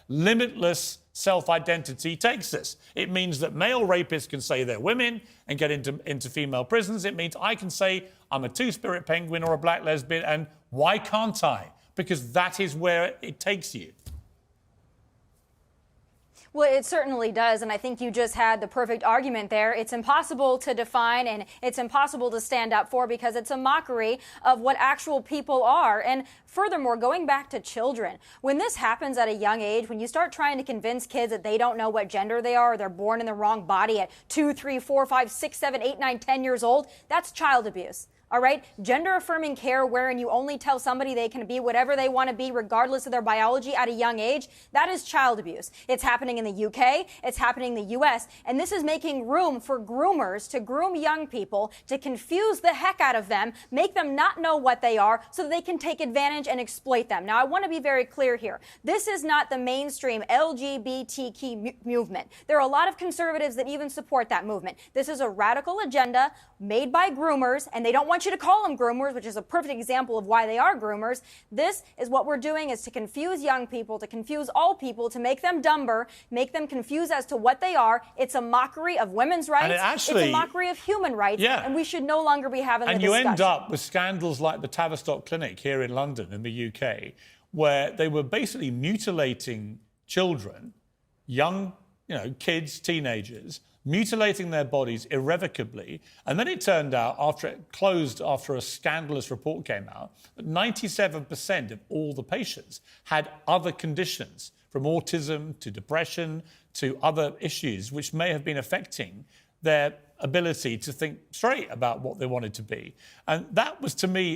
limitless self-identity takes us. It means that male rapists can say they're women and get into female prisons. It means I can say I'm a two-spirit penguin or a black lesbian, and why can't I? Because that is where it takes you. Well, it certainly does, and I think you just had the perfect argument there. It's impossible to define, and it's impossible to stand up for, because it's a mockery of what actual people are. And furthermore, going back to children, when this happens at a young age, when you start trying to convince kids that they don't know what gender they are, or they're born in the wrong body at 2, 3, 4, 5, 6, 7, 8, 9, 10 years old, that's child abuse. All right? Gender-affirming care, wherein you only tell somebody they can be whatever they want to be, regardless of their biology at a young age, that is child abuse. It's happening in the UK, it's happening in the US, and this is making room for groomers to groom young people, to confuse the heck out of them, make them not know what they are, so that they can take advantage and exploit them. Now, I want to be very clear here. This is not the mainstream LGBTQ movement. There are a lot of conservatives that even support that movement. This is a radical agenda made by groomers, and they don't want you to call them groomers, which is a perfect example of why they are groomers. This is what we're doing, is to confuse young people, to confuse all people, to make them dumber, make them confused as to what they are. It's a mockery of women's rights. It's a mockery of human rights. Yeah. And we should no longer be having the discussion. And you end up with scandals like the Tavistock Clinic here in London, in the UK, where they were basically mutilating children, young, kids, teenagers, mutilating their bodies irrevocably. And then it turned out, after it closed, after a scandalous report came out, that 97% of all the patients had other conditions, from autism to depression to other issues, which may have been affecting their ability to think straight about what they wanted to be. And that was, to me,